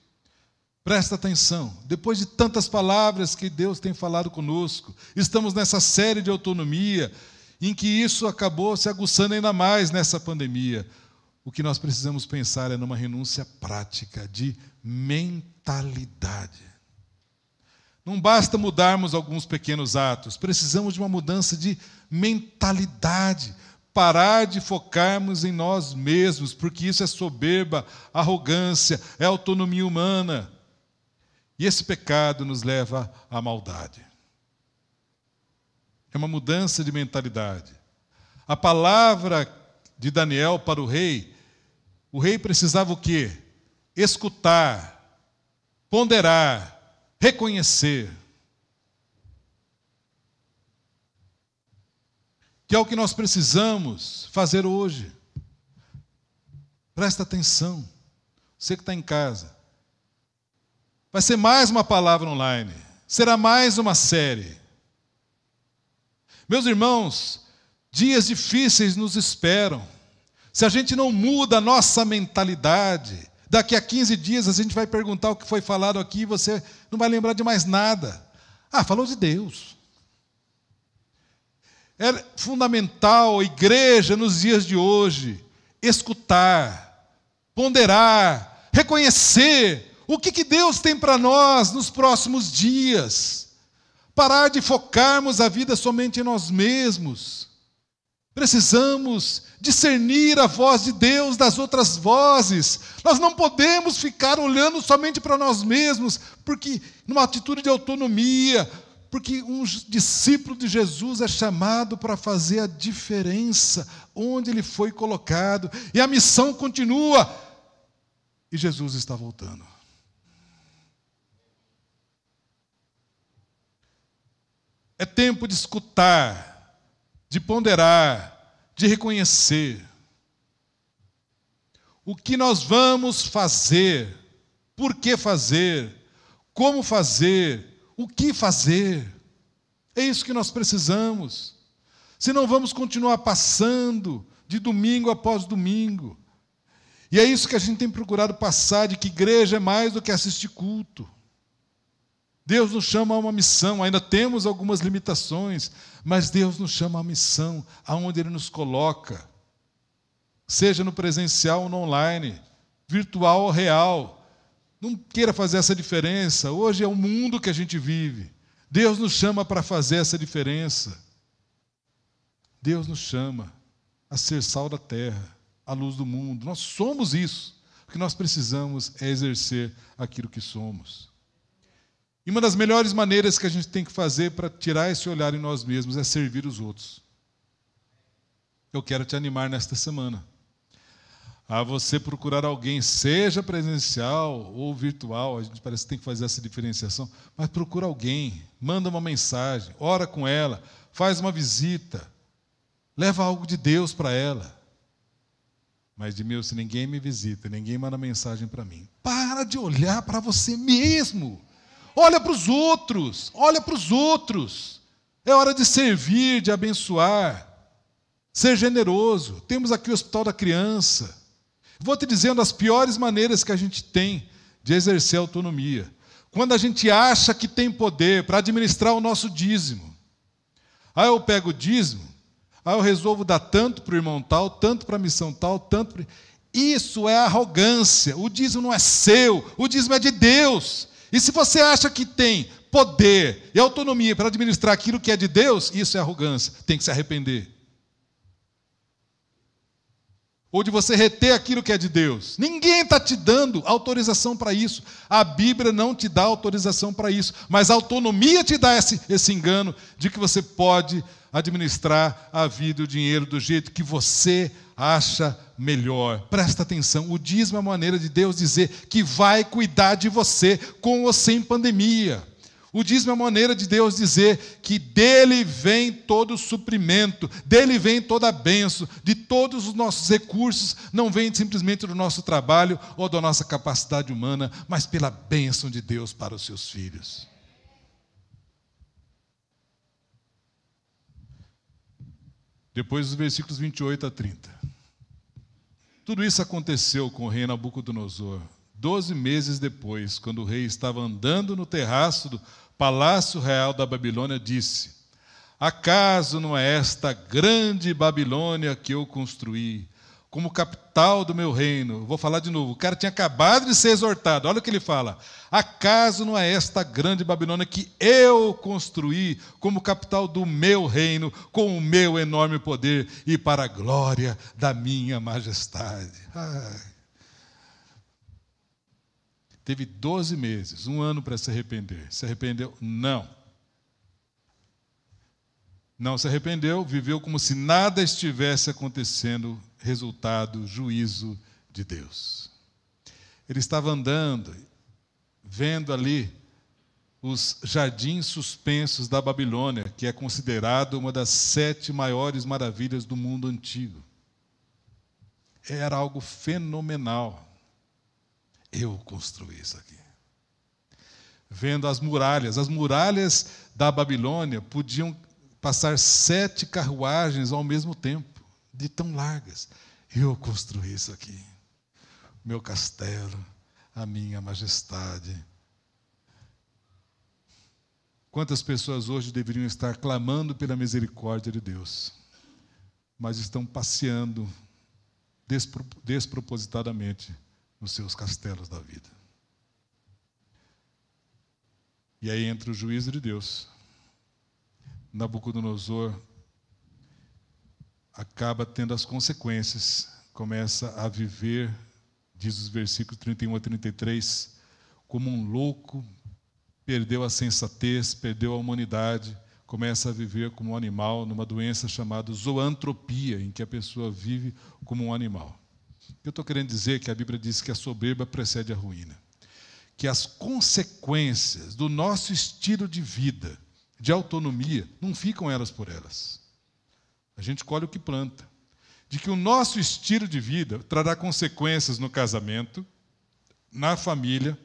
presta atenção. Depois de tantas palavras que Deus tem falado conosco, estamos nessa série de autonomia, em que isso acabou se aguçando ainda mais nessa pandemia. O que nós precisamos pensar é numa renúncia prática de mentalidade. Não basta mudarmos alguns pequenos atos, precisamos de uma mudança de mentalidade. Parar de focarmos em nós mesmos, porque isso é soberba, arrogância, é autonomia humana. E esse pecado nos leva à maldade. É uma mudança de mentalidade. A palavra de Daniel para o rei precisava o quê? Escutar, ponderar, reconhecer. Que é o que nós precisamos fazer hoje. Presta atenção. Você que está em casa. Vai ser mais uma palavra online. Será mais uma série. Meus irmãos, dias difíceis nos esperam. Se a gente não muda a nossa mentalidade, daqui a 15 dias a gente vai perguntar o que foi falado aqui e você não vai lembrar de mais nada. Falou de Deus. É fundamental a igreja nos dias de hoje escutar, ponderar, reconhecer o que Deus tem para nós nos próximos dias. Parar de focarmos a vida somente em nós mesmos. Precisamos discernir a voz de Deus das outras vozes. Nós não podemos ficar olhando somente para nós mesmos, porque numa atitude de autonomia, porque um discípulo de Jesus é chamado para fazer a diferença onde ele foi colocado. E a missão continua. E Jesus está voltando. É tempo de escutar, de ponderar, de reconhecer. O que nós vamos fazer, por que fazer, como fazer, o que fazer? É isso que nós precisamos. Senão vamos continuar passando de domingo após domingo. E é isso que a gente tem procurado passar, de que igreja é mais do que assistir culto. Deus nos chama a uma missão, ainda temos algumas limitações, mas Deus nos chama a uma missão, aonde Ele nos coloca. Seja no presencial ou no online, virtual ou real. Não queira fazer essa diferença. Hoje é o mundo que a gente vive. Deus nos chama para fazer essa diferença. Deus nos chama a ser sal da terra, a luz do mundo. Nós somos isso. O que nós precisamos é exercer aquilo que somos. E uma das melhores maneiras que a gente tem que fazer para tirar esse olhar em nós mesmos é servir os outros. Eu quero te animar nesta semana a você procurar alguém, seja presencial ou virtual. A gente parece que tem que fazer essa diferenciação, mas procura alguém, manda uma mensagem, ora com ela, faz uma visita, leva algo de Deus para ela. Mas, Edmilson, se ninguém me visita, ninguém manda mensagem para mim, para de olhar para você mesmo. Olha para os outros, olha para os outros. É hora de servir, de abençoar. ser generoso. Temos aqui o Hospital da Criança. Vou te dizer uma das piores maneiras que a gente tem de exercer autonomia. Quando a gente acha que tem poder para administrar o nosso dízimo. Aí eu pego o dízimo, aí eu resolvo dar tanto para o irmão tal, tanto para a missão tal, tanto para... Isso é arrogância. O dízimo não é seu, o dízimo é de Deus. E se você acha que tem poder e autonomia para administrar aquilo que é de Deus, isso é arrogância. Tem que se arrepender. Ou de você reter aquilo que é de Deus. Ninguém está te dando autorização para isso. A Bíblia não te dá autorização para isso. Mas a autonomia te dá esse engano de que você pode administrar a vida e o dinheiro do jeito que você acha melhor. Presta atenção, o dízimo é a maneira de Deus dizer que vai cuidar de você, com ou sem pandemia. O dízimo é a maneira de Deus dizer que dele vem todo o suprimento, dele vem toda a bênção, de todos os nossos recursos, não vem simplesmente do nosso trabalho ou da nossa capacidade humana, mas pela bênção de Deus para os seus filhos. Depois dos versículos 28 a 30. Tudo isso aconteceu com o rei Nabucodonosor. 12 meses depois, quando o rei estava andando no terraço do palácio real da Babilônia, disse: acaso não é esta grande Babilônia que eu construí como capital do meu reino? Vou falar de novo, o cara tinha acabado de ser exortado, olha o que ele fala: acaso não é esta grande Babilônia que eu construí como capital do meu reino, com o meu enorme poder e para a glória da minha majestade? Teve 12 meses, 1 ano para se arrepender. Se arrependeu? Não. Não se arrependeu, viveu como se nada estivesse acontecendo, resultado, juízo de Deus. Ele estava andando, vendo ali os jardins suspensos da Babilônia, que é considerado uma das 7 maiores maravilhas do mundo antigo. Era algo fenomenal. Eu construí isso aqui. Vendo as muralhas da Babilônia podiam passar 7 carruagens ao mesmo tempo, de tão largas. Eu construí isso aqui. Meu castelo, a minha majestade. Quantas pessoas hoje deveriam estar clamando pela misericórdia de Deus, mas estão passeando despropositadamente nos seus castelos da vida. E aí entra o juízo de Deus. Nabucodonosor acaba tendo as consequências, começa a viver, diz os versículos 31 a 33, como um louco, perdeu a sensatez, perdeu a humanidade, começa a viver como um animal, numa doença chamada zoantropia, em que a pessoa vive como um animal. Eu estou querendo dizer que a Bíblia diz que a soberba precede a ruína. Que as consequências do nosso estilo de vida, de autonomia, não ficam elas por elas. A gente colhe o que planta. De que o nosso estilo de vida trará consequências no casamento, na família,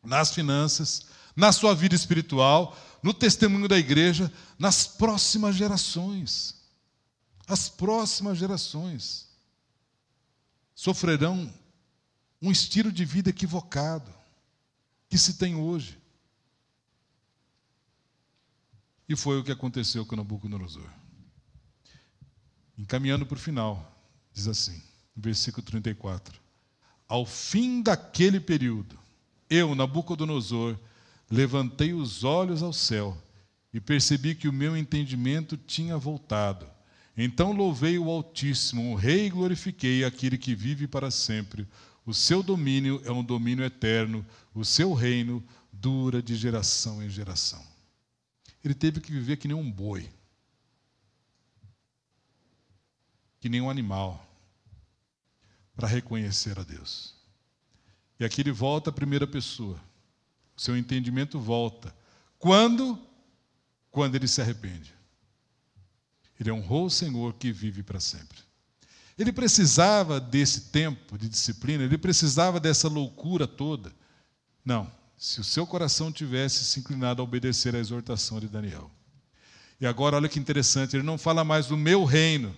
nas finanças, na sua vida espiritual, no testemunho da igreja, nas próximas gerações. As próximas gerações sofrerão um estilo de vida equivocado que se tem hoje. E foi o que aconteceu com Nabucodonosor. Encaminhando para o final, diz assim, versículo 34. Ao fim daquele período, eu, Nabucodonosor, levantei os olhos ao céu e percebi que o meu entendimento tinha voltado. Então louvei o Altíssimo, honrei e glorifiquei aquele que vive para sempre. O seu domínio é um domínio eterno, o seu reino dura de geração em geração. Ele teve que viver que nem um boi, que nem um animal, para reconhecer a Deus. E aqui ele volta à primeira pessoa. O seu entendimento volta. Quando? Quando ele se arrepende. Ele honrou o Senhor que vive para sempre. Ele precisava desse tempo de disciplina, ele precisava dessa loucura toda. Não, se o seu coração tivesse se inclinado a obedecer à exortação de Daniel. E agora, olha que interessante, ele não fala mais do meu reino,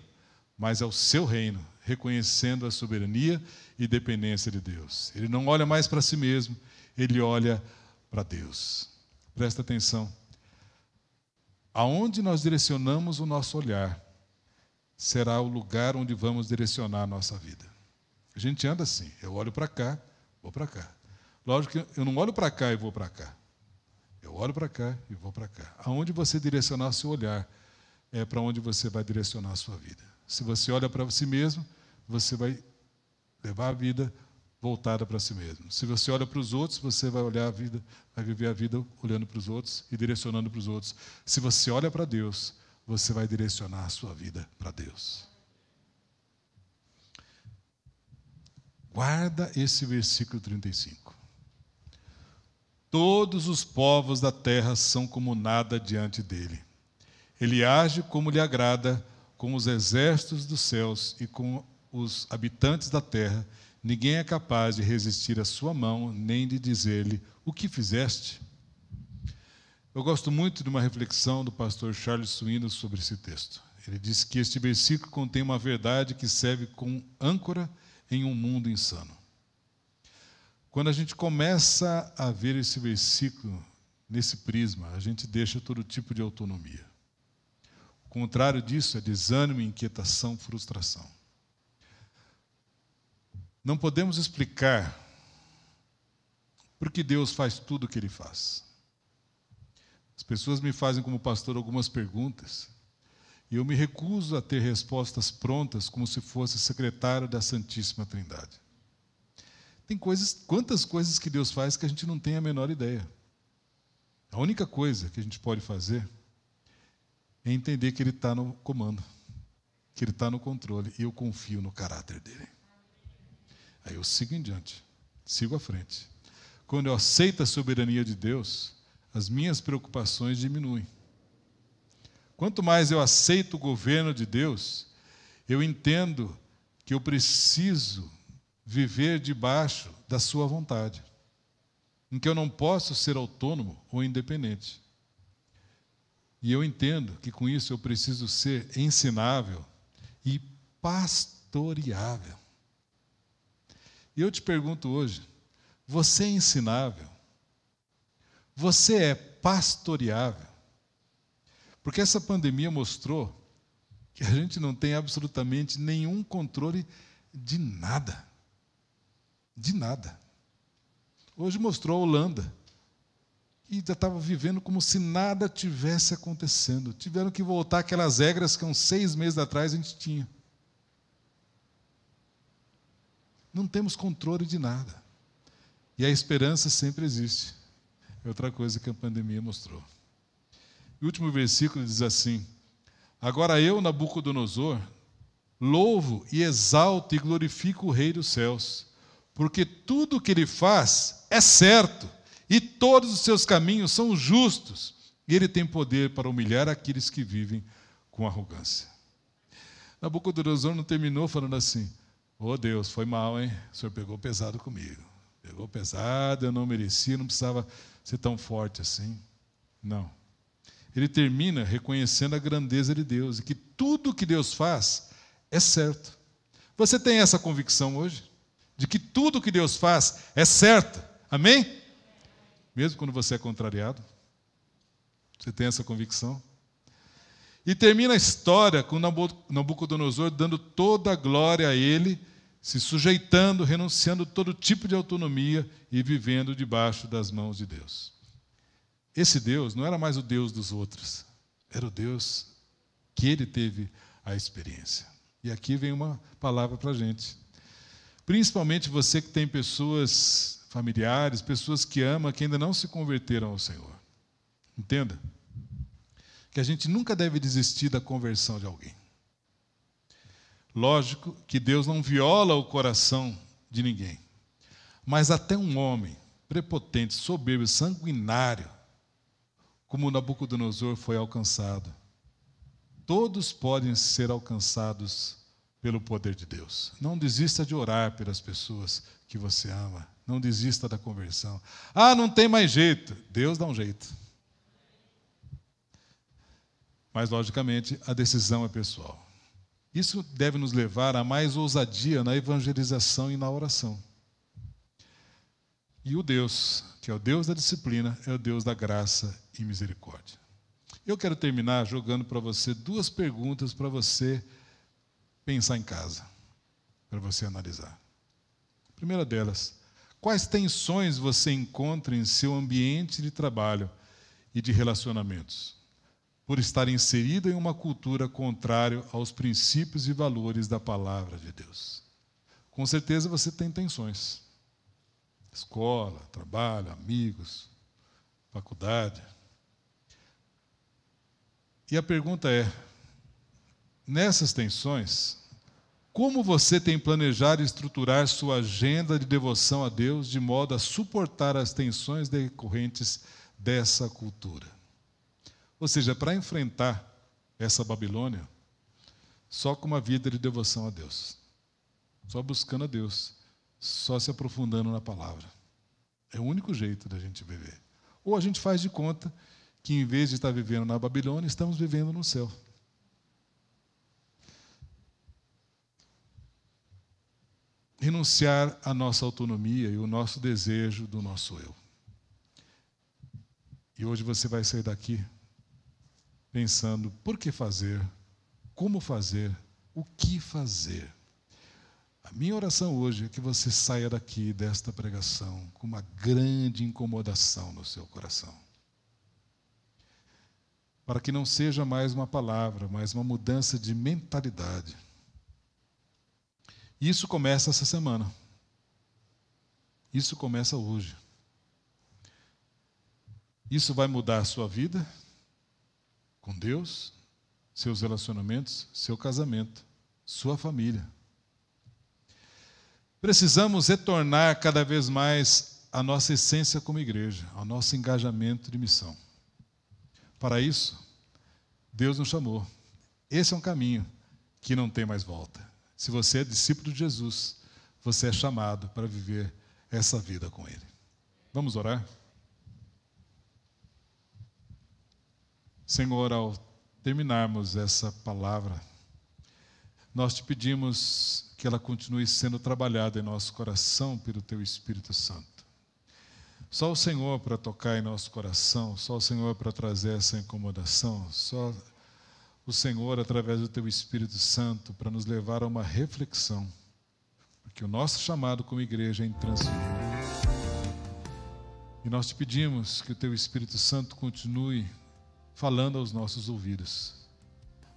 mas ao seu reino, reconhecendo a soberania e dependência de Deus. Ele não olha mais para si mesmo, ele olha para Deus. Presta atenção. Aonde nós direcionamos o nosso olhar, será o lugar onde vamos direcionar a nossa vida. A gente anda assim, eu olho para cá, vou para cá. Lógico que eu não olho para cá e vou para cá. Eu olho para cá e vou para cá. Aonde você direcionar seu olhar, é para onde você vai direcionar a sua vida. Se você olha para si mesmo, você vai levar a vida voltada para si mesmo. Se você olha para os outros, você vai olhar a vida, vai viver a vida olhando para os outros e direcionando para os outros. Se você olha para Deus, você vai direcionar a sua vida para Deus. Guarda esse versículo 35. Todos os povos da terra são como nada diante dele. Ele age como lhe agrada, com os exércitos dos céus e com os habitantes da terra. Ninguém é capaz de resistir à sua mão, nem de dizer-lhe, o que fizeste? Eu gosto muito de uma reflexão do pastor Charles Swindoll sobre esse texto. Ele diz que este versículo contém uma verdade que serve como âncora em um mundo insano. Quando a gente começa a ver esse versículo nesse prisma, a gente deixa todo tipo de autonomia. O contrário disso é desânimo, inquietação, frustração. Não podemos explicar por que Deus faz tudo o que Ele faz. As pessoas me fazem, como pastor, algumas perguntas, e eu me recuso a ter respostas prontas, como se fosse secretário da Santíssima Trindade. Tem quantas coisas que Deus faz que a gente não tem a menor ideia. A única coisa que a gente pode fazer é entender que Ele está no comando, que Ele está no controle, e eu confio no caráter dEle. Aí eu sigo em diante, sigo à frente. Quando eu aceito a soberania de Deus, as minhas preocupações diminuem. Quanto mais eu aceito o governo de Deus, eu entendo que eu preciso viver debaixo da sua vontade, em que eu não posso ser autônomo ou independente. E eu entendo que com isso eu preciso ser ensinável e pastoreável. E eu te pergunto hoje, você é ensinável? Você é pastoreável? Porque essa pandemia mostrou que a gente não tem absolutamente nenhum controle de nada. De nada. Hoje mostrou a Holanda, que já estava vivendo como se nada tivesse acontecendo. Tiveram que voltar aquelas regras que uns 6 meses atrás a gente tinha. Não temos controle de nada. E a esperança sempre existe. É outra coisa que a pandemia mostrou. O último versículo diz assim: agora eu, Nabucodonosor, louvo e exalto e glorifico o Rei dos céus, porque tudo o que ele faz é certo, e todos os seus caminhos são justos, e ele tem poder para humilhar aqueles que vivem com arrogância. Nabucodonosor não terminou falando assim: ô Deus, foi mal, hein? O Senhor pegou pesado comigo. Pegou pesado, eu não merecia, não precisava ser tão forte assim. Não. Ele termina reconhecendo a grandeza de Deus e que tudo que Deus faz é certo. Você tem essa convicção hoje? De que tudo que Deus faz é certo? Amém? Mesmo quando você é contrariado? Você tem essa convicção? E termina a história com Nabucodonosor dando toda a glória a ele, se sujeitando, renunciando todo tipo de autonomia e vivendo debaixo das mãos de Deus. Esse Deus não era mais o Deus dos outros, era o Deus que ele teve a experiência. E aqui vem uma palavra para a gente. Principalmente você que tem pessoas familiares, pessoas que ama, que ainda não se converteram ao Senhor. Entenda que a gente nunca deve desistir da conversão de alguém. Lógico que Deus não viola o coração de ninguém, mas até um homem prepotente, soberbo, sanguinário, como Nabucodonosor foi alcançado. Todos podem ser alcançados pelo poder de Deus. Não desista de orar pelas pessoas que você ama. Não desista da conversão. Ah, não tem mais jeito. Deus dá um jeito. Mas, logicamente, a decisão é pessoal. Isso deve nos levar a mais ousadia na evangelização e na oração. E o Deus, que é o Deus da disciplina, é o Deus da graça e misericórdia. Eu quero terminar jogando para você 2 perguntas para você pensar em casa, para você analisar. A primeira delas: quais tensões você encontra em seu ambiente de trabalho e de relacionamentos, por estar inserido em uma cultura contrária aos princípios e valores da palavra de Deus? Com certeza você tem tensões. Escola, trabalho, amigos, faculdade. E a pergunta é: nessas tensões, como você tem planejado estruturar sua agenda de devoção a Deus de modo a suportar as tensões decorrentes dessa cultura? Ou seja, para enfrentar essa Babilônia, só com uma vida de devoção a Deus, só buscando a Deus, só se aprofundando na palavra. É o único jeito da gente viver. Ou a gente faz de conta que, em vez de estar vivendo na Babilônia, estamos vivendo no céu. Renunciar à nossa autonomia e o nosso desejo do nosso eu. E hoje você vai sair daqui pensando: por que fazer? Como fazer? O que fazer? A minha oração hoje é que você saia daqui desta pregação com uma grande incomodação no seu coração. Para que não seja mais uma palavra, mas uma mudança de mentalidade. Isso começa essa semana. Isso começa hoje. Isso vai mudar a sua vida com Deus, seus relacionamentos, seu casamento, sua família. Precisamos retornar cada vez mais à nossa essência como igreja, ao nosso engajamento de missão. Para isso, Deus nos chamou. Esse é um caminho que não tem mais volta. Se você é discípulo de Jesus, você é chamado para viver essa vida com Ele. Vamos orar? Senhor, ao terminarmos essa palavra, nós te pedimos que ela continue sendo trabalhada em nosso coração pelo Teu Espírito Santo. Só o Senhor para tocar em nosso coração, só o Senhor para trazer essa incomodação, só o Senhor, através do Teu Espírito Santo, para nos levar a uma reflexão, porque o nosso chamado como igreja é intransferível. E nós te pedimos que o Teu Espírito Santo continue falando aos nossos ouvidos,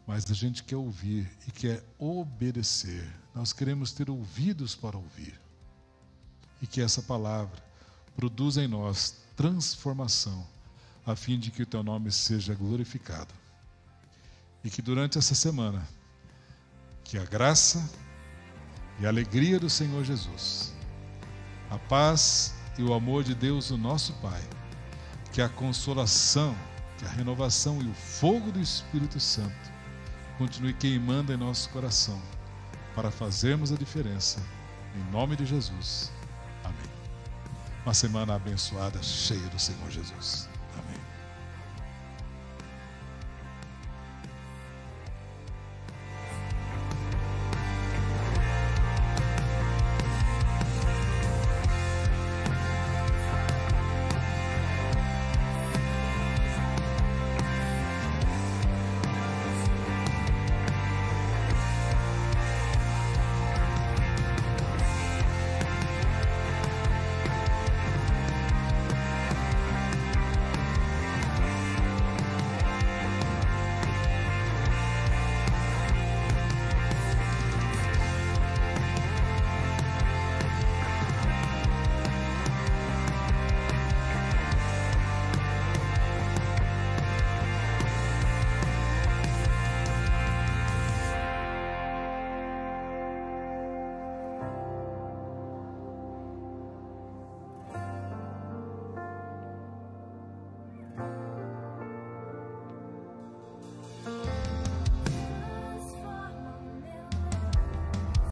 mas a gente quer ouvir e quer obedecer. Nós queremos ter ouvidos para ouvir, e que essa palavra produza em nós transformação, a fim de que o Teu nome seja glorificado. E que durante essa semana, que a graça e a alegria do Senhor Jesus, a paz e o amor de Deus, o nosso Pai, que a consolação, que a renovação e o fogo do Espírito Santo continue queimando em nosso coração, para fazermos a diferença, em nome de Jesus. Amém. Uma semana abençoada, cheia do Senhor Jesus.